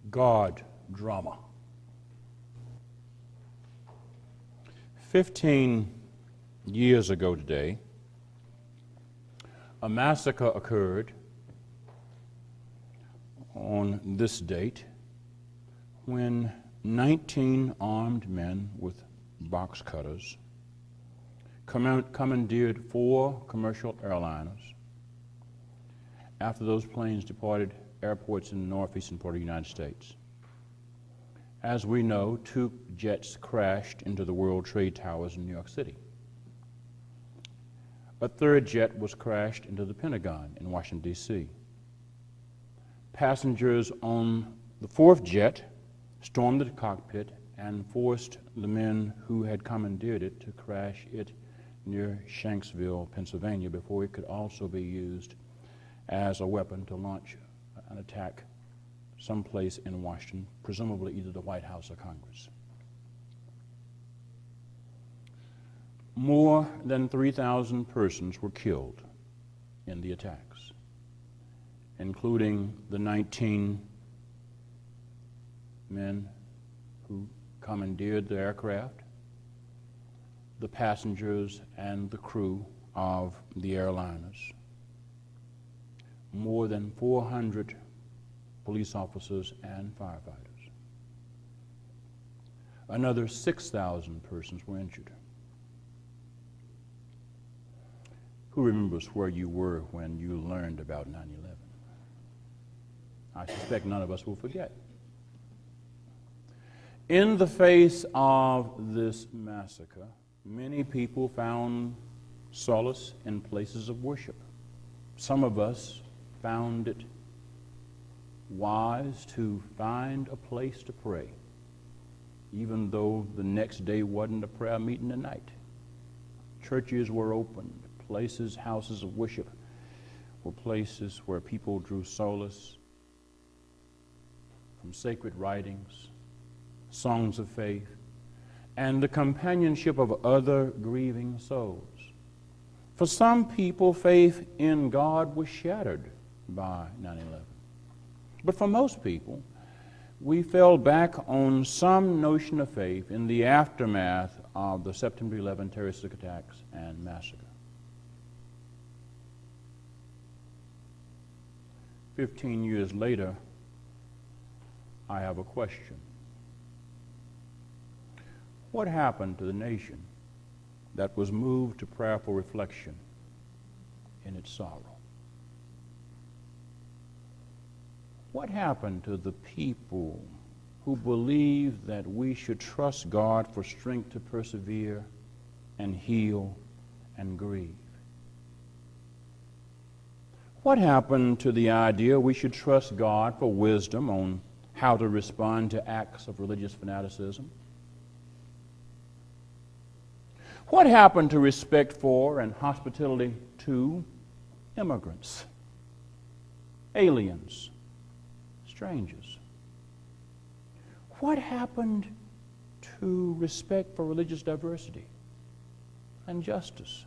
God drama. 15 years ago today, a massacre occurred on this date when 19 armed men with box cutters commandeered 4 commercial airliners after those planes departed airports in the northeastern part of the United States. As we know, 2 jets crashed into the World Trade Towers in New York City. A 3rd jet was crashed into the Pentagon in Washington, D.C. Passengers on the 4th jet stormed the cockpit and forced the men who had commandeered it to crash it near Shanksville, Pennsylvania, before it could also be used as a weapon to launch an attack someplace in Washington, presumably either the White House or Congress. More than 3,000 persons were killed in the attacks, including the 19 men who commandeered the aircraft, the passengers and the crew of the airliners. More than 400 police officers and firefighters. Another 6,000 persons were injured. Who remembers where you were when you learned about 9/11? I suspect none of us will forget. In the face of this massacre, many people found solace in places of worship. Some of us found it wise to find a place to pray, even though the next day wasn't a prayer meeting tonight. Churches were opened. Places, houses of worship were places where people drew solace from sacred writings, songs of faith, and the companionship of other grieving souls. For some people, faith in God was shattered by 9/11. But for most people, we fell back on some notion of faith in the aftermath of the September 11 terroristic attacks and massacre. 15 years later, I have a question. What happened to the nation that was moved to prayerful reflection in its sorrow? What happened to the people who believed that we should trust God for strength to persevere and heal and grieve? What happened to the idea we should trust God for wisdom on how to respond to acts of religious fanaticism? What happened to respect for and hospitality to immigrants, aliens, strangers? What happened to respect for religious diversity and justice?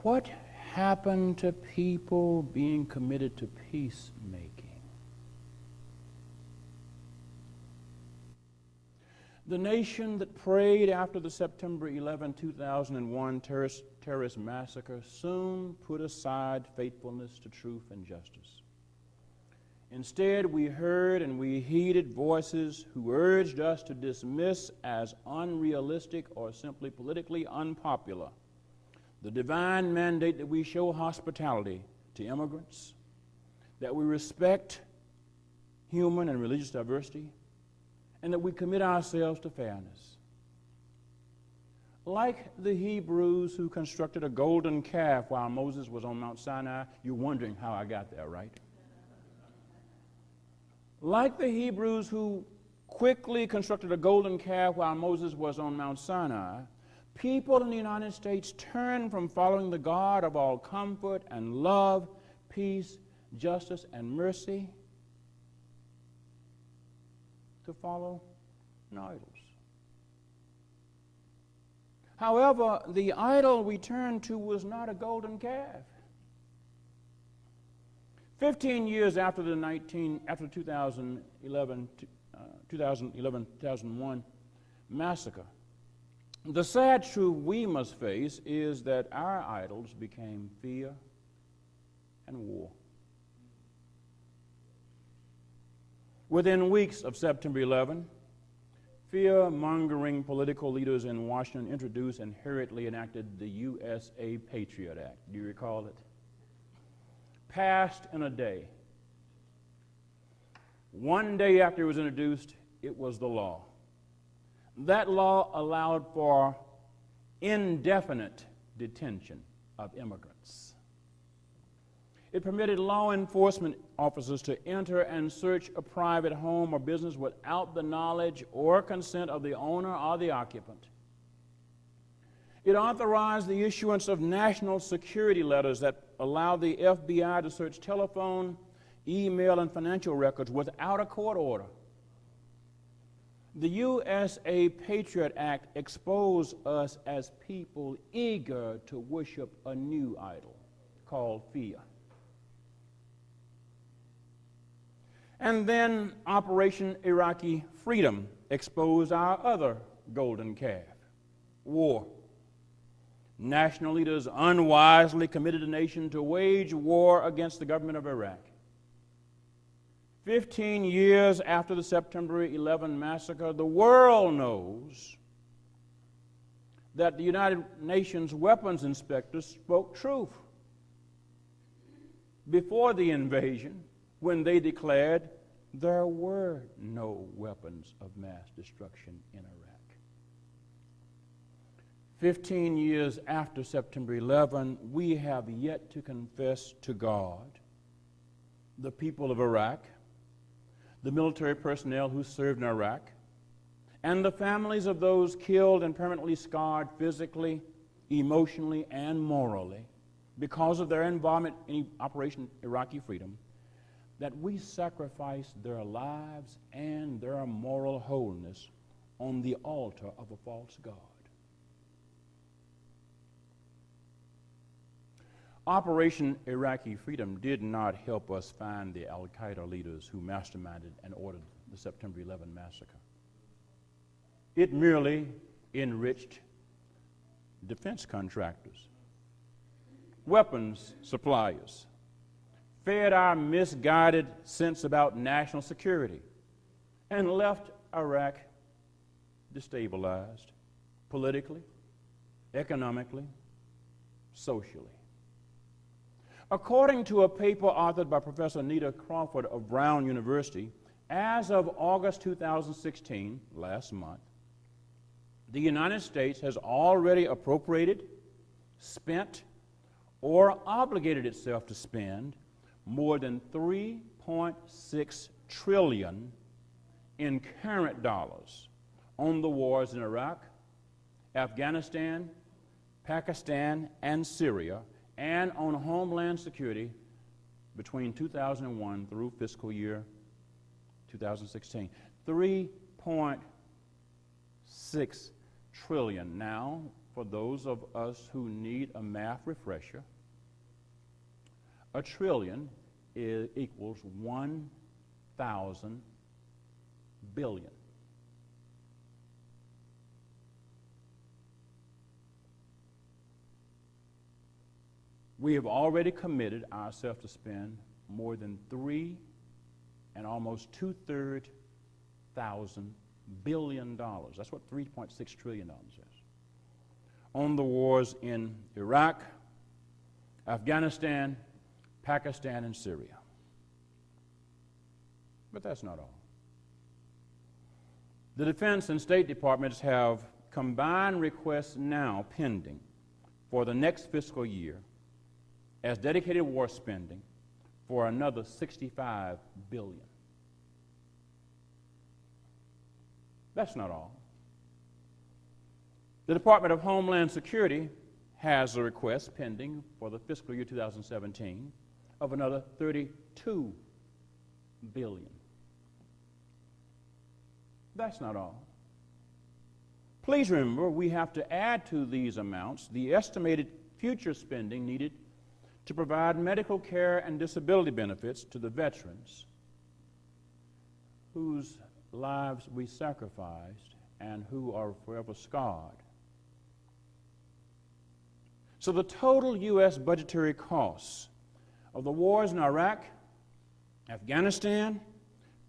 What happened to people being committed to peacemaking? The nation that prayed after the September 11, 2001 terrorist massacre soon put aside faithfulness to truth and justice. Instead, we heard and we heeded voices who urged us to dismiss as unrealistic or simply politically unpopular the divine mandate that we show hospitality to immigrants, that we respect human and religious diversity, and that we commit ourselves to fairness. Like the Hebrews who constructed a golden calf while Moses was on Mount Sinai, you're wondering how I got there, right? Like the Hebrews who quickly constructed a golden calf while Moses was on Mount Sinai, people in the United States turn from following the God of all comfort and love, peace, justice, and mercy to follow idols. However, the idol we turned to was not a golden calf. 15 years after the 2001 massacre, the sad truth we must face is that our idols became fear and war. Within weeks of September 11, fear-mongering political leaders in Washington introduced and hurriedly enacted the USA Patriot Act. Do you recall it? Passed in a day. One day after it was introduced, it was the law. That law allowed for indefinite detention of immigrants. It permitted law enforcement officers to enter and search a private home or business without the knowledge or consent of the owner or the occupant. It authorized the issuance of national security letters that allowed the FBI to search telephone, email, and financial records without a court order. The USA Patriot Act exposed us as people eager to worship a new idol called fear. And then Operation Iraqi Freedom exposed our other golden calf, war. National leaders unwisely committed the nation to wage war against the government of Iraq. 15 years after the September 11 massacre, the world knows that the United Nations weapons inspectors spoke truth before the invasion, when they declared there were no weapons of mass destruction in Iraq. 15 years after September 11, we have yet to confess to God, the people of Iraq, the military personnel who served in Iraq, and the families of those killed and permanently scarred physically, emotionally, and morally because of their involvement in Operation Iraqi Freedom, that we sacrificed their lives and their moral wholeness on the altar of a false god. Operation Iraqi Freedom did not help us find the al-Qaeda leaders who masterminded and ordered the September 11 massacre. It merely enriched defense contractors, weapons suppliers, fed our misguided sense about national security, and left Iraq destabilized politically, economically, socially. According to a paper authored by Professor Nita Crawford of Brown University, as of August 2016, last month, the United States has already appropriated, spent, or obligated itself to spend more than $3.6 trillion in current dollars on the wars in Iraq, Afghanistan, Pakistan, and Syria, and on homeland security between 2001 through fiscal year 2016. $3.6 trillion. Now, for those of us who need a math refresher, a trillion equals 1,000 billion. We have already committed ourselves to spend more than and almost $2,300 billion. That's what $3.6 trillion is. On the wars in Iraq, Afghanistan, Pakistan, and Syria. But that's not all. The Defense and State Departments have combined requests now pending for the next fiscal year as dedicated war spending for another $65 billion. That's not all. The Department of Homeland Security has a request pending for the fiscal year 2017 of another $32 billion. That's not all. Please remember, we have to add to these amounts the estimated future spending needed to provide medical care and disability benefits to the veterans whose lives we sacrificed and who are forever scarred. So the total U.S. budgetary costs of the wars in Iraq, Afghanistan,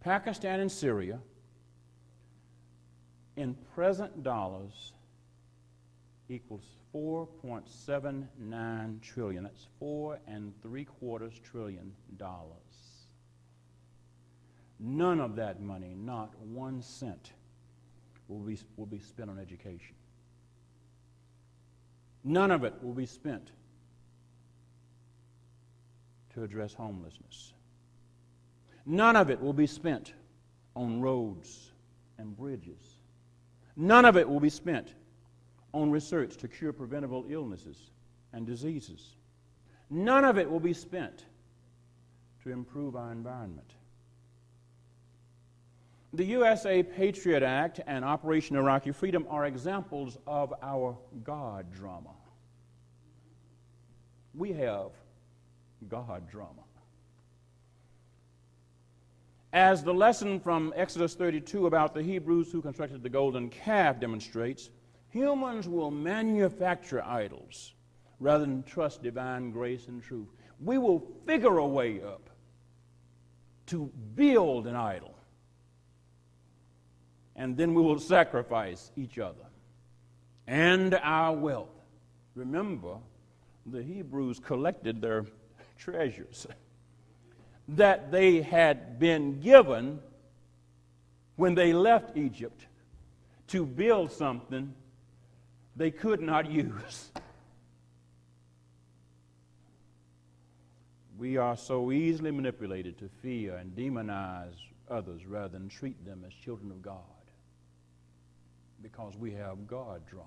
Pakistan, and Syria in present dollars equals $4.79 trillion. That's $4.75 trillion. None of that money, not 1 cent, will be spent on education. None of it will be spent to address homelessness. None of it will be spent on roads and bridges. None of it will be spent on research to cure preventable illnesses and diseases. None of it will be spent to improve our environment. The USA Patriot Act and Operation Iraqi Freedom are examples of our God drama. We have God drama. As the lesson from Exodus 32 about the Hebrews who constructed the golden calf demonstrates, humans will manufacture idols rather than trust divine grace and truth. We will figure a way up to build an idol, and then we will sacrifice each other and our wealth. Remember, the Hebrews collected their treasures that they had been given when they left Egypt to build something they could not use. We are so easily manipulated to fear and demonize others rather than treat them as children of God because we have God drama.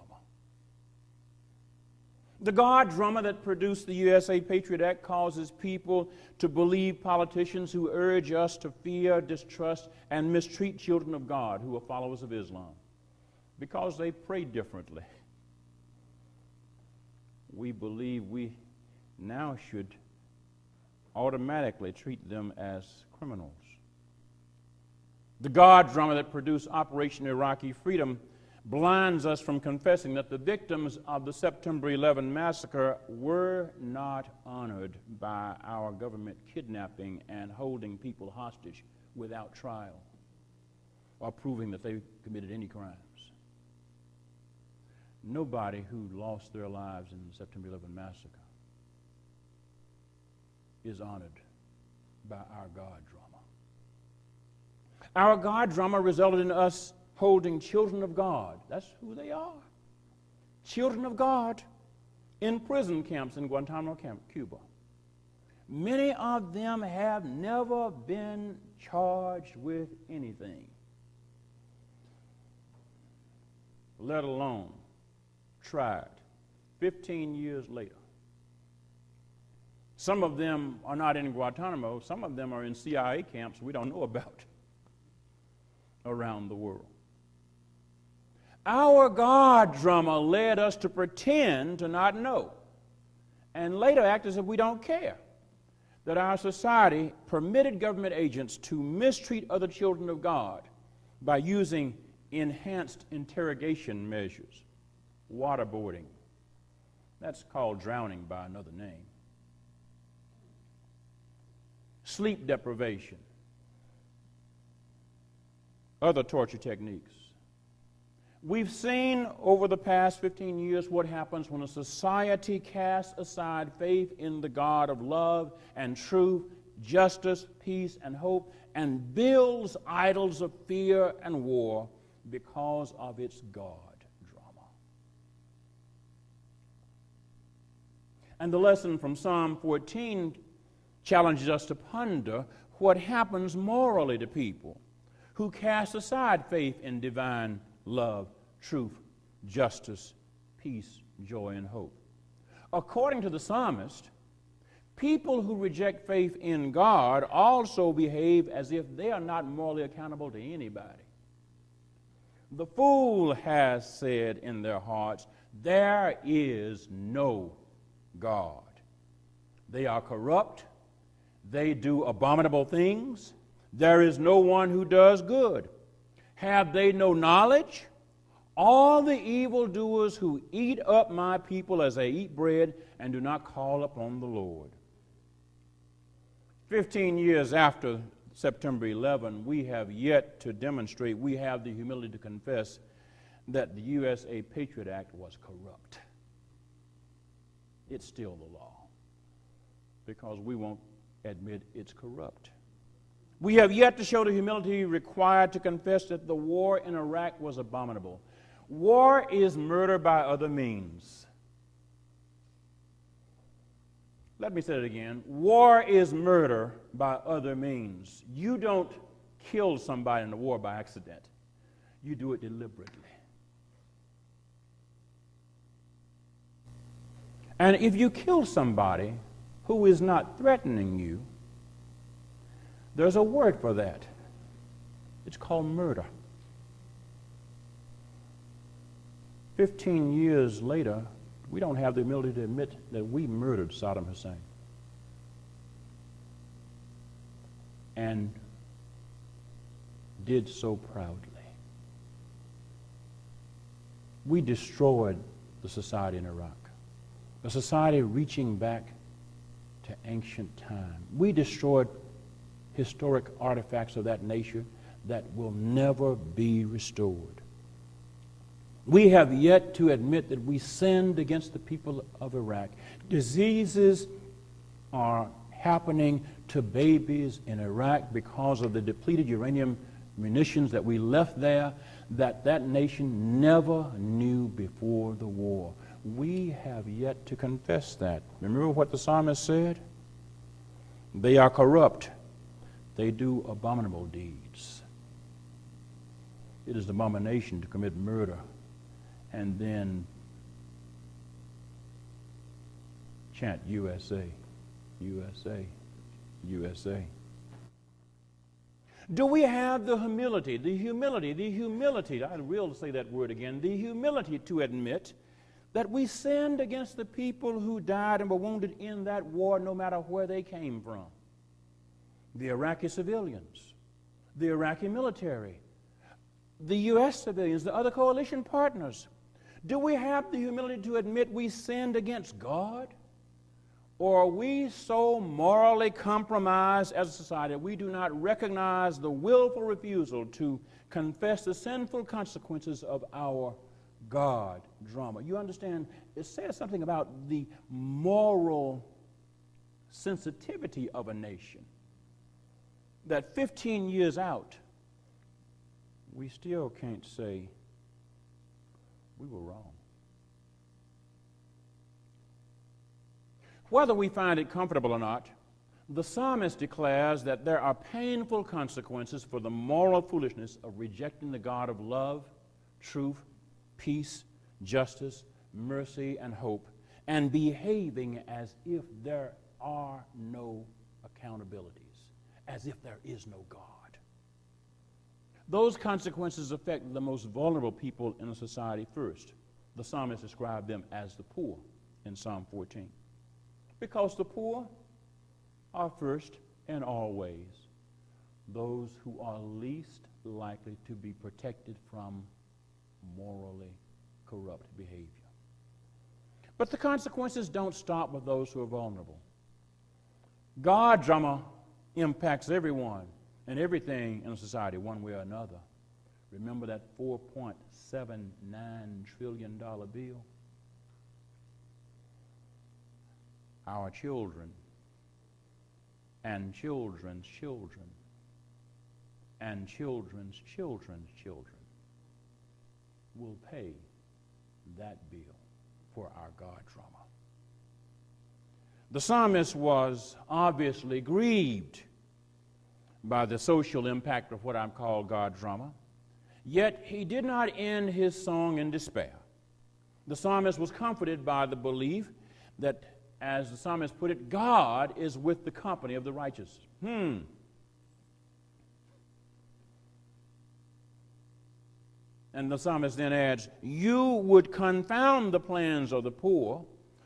The God drama that produced the USA Patriot Act causes people to believe politicians who urge us to fear, distrust, and mistreat children of God who are followers of Islam because they pray differently. We believe we now should automatically treat them as criminals. The God drama that produced Operation Iraqi Freedom blinds us from confessing that the victims of the September 11 massacre were not honored by our government kidnapping and holding people hostage without trial or proving that they committed any crimes. Nobody who lost their lives in the September 11 massacre is honored by our God drama. Our God drama resulted in us holding children of God, that's who they are, children of God, in prison camps in Guantanamo Camp, Cuba. Many of them have never been charged with anything, let alone tried 15 years later. Some of them are not in Guantanamo, some of them are in CIA camps we don't know about around the world. Our God drama led us to pretend to not know and later act as if we don't care that our society permitted government agents to mistreat other children of God by using enhanced interrogation measures, waterboarding. That's called drowning by another name. Sleep deprivation, other torture techniques. We've seen over the past 15 years what happens when a society casts aside faith in the God of love and truth, justice, peace, and hope, and builds idols of fear and war because of its God drama. And the lesson from Psalm 14 challenges us to ponder what happens morally to people who cast aside faith in divine love, truth, justice, peace, joy, and hope. According to the psalmist, people who reject faith in God also behave as if they are not morally accountable to anybody. The fool has said in their hearts, "There is no God." They are corrupt. They do abominable things. There is no one who does good. Have they no knowledge? All the evildoers who eat up my people as they eat bread and do not call upon the Lord. 15 years after September 11, we have yet to demonstrate, we have the humility to confess that the USA Patriot Act was corrupt. It's still the law because we won't admit it's corrupt. We have yet to show the humility required to confess that the war in Iraq was abominable. War is murder by other means. Let me say it again. War is murder by other means. You don't kill somebody in the war by accident. You do it deliberately. And if you kill somebody who is not threatening you, there's a word for that. It's called murder. 15 years later, we don't have the ability to admit that we murdered Saddam Hussein. And did so proudly. We destroyed the society in Iraq, a society reaching back to ancient time. We destroyed historic artifacts of that nation that will never be restored. We have yet to admit that we sinned against the people of Iraq. Diseases are happening to babies in Iraq because of the depleted uranium munitions that we left there that nation never knew before the war. We have yet to confess that. Remember what the psalmist said? They are corrupt. They do abominable deeds. It is an abomination to commit murder and then chant USA, USA, USA. Do we have the humility, I will say that word again, the humility to admit that we sinned against the people who died and were wounded in that war no matter where they came from? The Iraqi civilians, the Iraqi military, the U.S. civilians, the other coalition partners. Do we have the humility to admit we sinned against God? Or are we so morally compromised as a society that we do not recognize the willful refusal to confess the sinful consequences of our God drama? You understand, it says something about the moral sensitivity of a nation, that 15 years out, we still can't say we were wrong. Whether we find it comfortable or not, the psalmist declares that there are painful consequences for the moral foolishness of rejecting the God of love, truth, peace, justice, mercy, and hope, and behaving as if there are no accountabilities, as if there is no God. Those consequences affect the most vulnerable people in a society first. The psalmist described them as the poor in Psalm 14. Because the poor are first and always those who are least likely to be protected from morally corrupt behavior. But the consequences don't stop with those who are vulnerable. God drama impacts everyone and everything in society one way or another. Remember that $4.79 trillion bill? Our children and children's children and children's children's children will pay that bill for our God drama. The psalmist was obviously grieved by the social impact of what I'm called God drama, yet he did not end his song in despair. The psalmist was comforted by the belief that, as the psalmist put it, God is with the company of the righteous. And the psalmist then adds, you would confound the plans of the poor,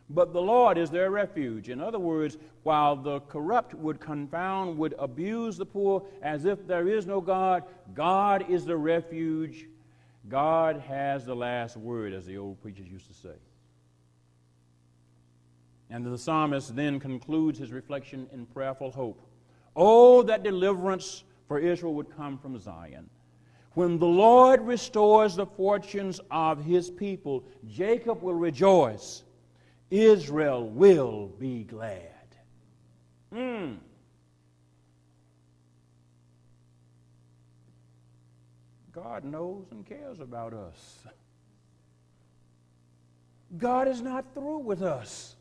but the Lord is their refuge. In other words, while the corrupt would confound, would abuse the poor as if there is no God, God is the refuge. God has the last word, as the old preachers used to say. And the psalmist then concludes his reflection in prayerful hope. Oh, that deliverance for Israel would come from Zion. When the Lord restores the fortunes of his people, Jacob will rejoice. Israel will be glad. God knows and cares about us. God is not through with us.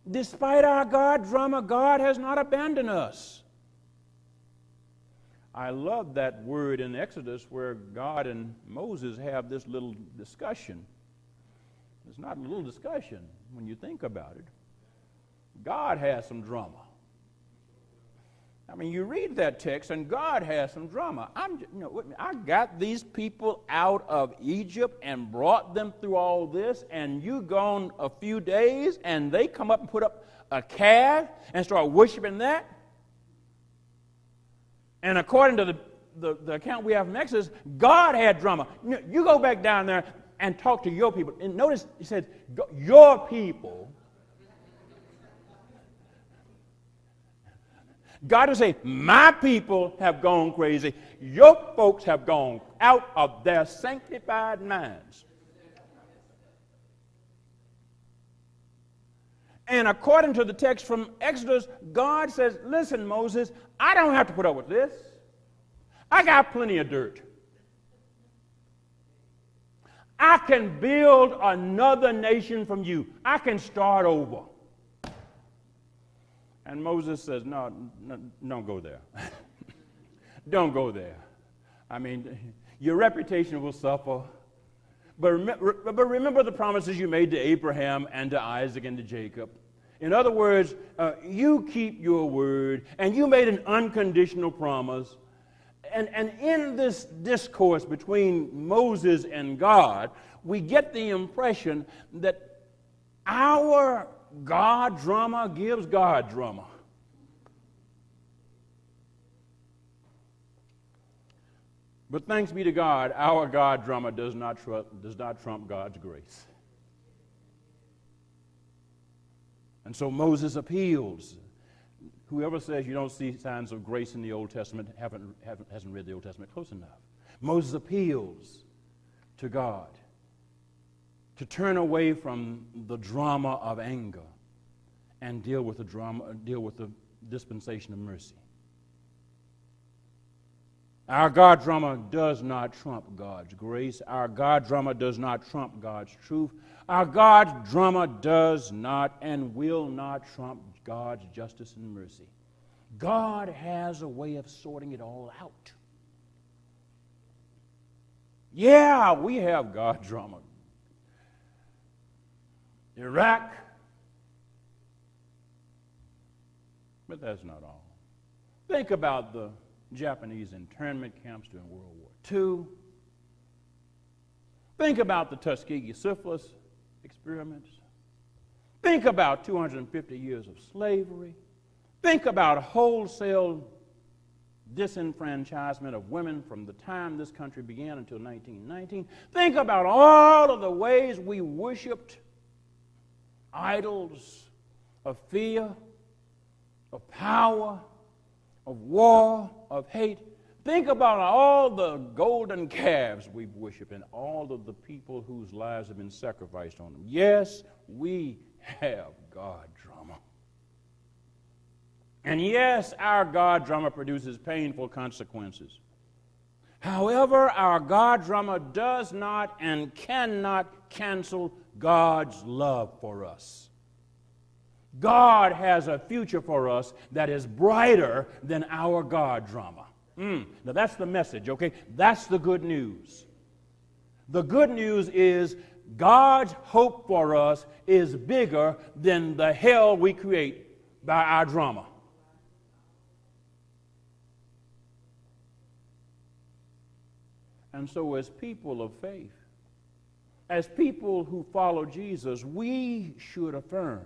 Despite our God drama, God has not abandoned us. I love that word in Exodus where God and Moses have this little discussion. It's not a little discussion when you think about it. God has some drama. I mean, you read that text and God has some drama. I got these people out of Egypt and brought them through all this, and you gone a few days and they come up and put up a calf and start worshiping that. And according to the account we have from Exodus, God had drama. You go back down there and talk to your people. And notice he said, your people. God will say, my people have gone crazy. Your folks have gone out of their sanctified minds. And according to the text from Exodus, God says, listen, Moses, I don't have to put up with this. I got plenty of dirt. I can build another nation from you. I can start over. And Moses says, no, don't go there. Don't go there. I mean, your reputation will suffer. But remember the promises you made to Abraham and to Isaac and to Jacob. In other words, you keep your word, and you made an unconditional promise. And in this discourse between Moses and God, we get the impression that our God drama gives God drama. But thanks be to God, our God drama does not trump God's grace. And so Moses appeals. Whoever says you don't see signs of grace in the Old Testament hasn't read the Old Testament close enough. Moses appeals to God to turn away from the drama of anger and deal with the dispensation of mercy. Our God drama does not trump God's grace. Our God drama does not trump God's truth. Our God drama does not and will not trump God's justice and mercy. God has a way of sorting it all out. Yeah, we have God drama. Iraq. But that's not all. Think about the Japanese internment camps during World War II. Think about the Tuskegee syphilis experiments. Think about 250 years of slavery. Think about wholesale disenfranchisement of women from the time this country began until 1919. Think about all of the ways we worshiped idols of fear, of power, of war, of hate. Think about all the golden calves we've worshipped and all of the people whose lives have been sacrificed on them. Yes, we have God drama. And yes, our God drama produces painful consequences. However, our God drama does not and cannot cancel God's love for us. God has a future for us that is brighter than our God drama. Now that's the message, okay? That's the good news. The good news is God's hope for us is bigger than the hell we create by our drama. And so as people of faith, as people who follow Jesus, we should affirm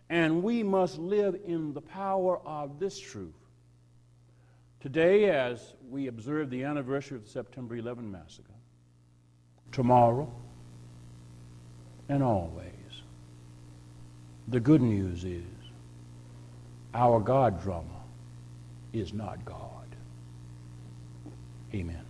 and we must live in the power of this truth. Today, as we observe the anniversary of the September 11 massacre, tomorrow, and always, the good news is our God drama is not God. Amen.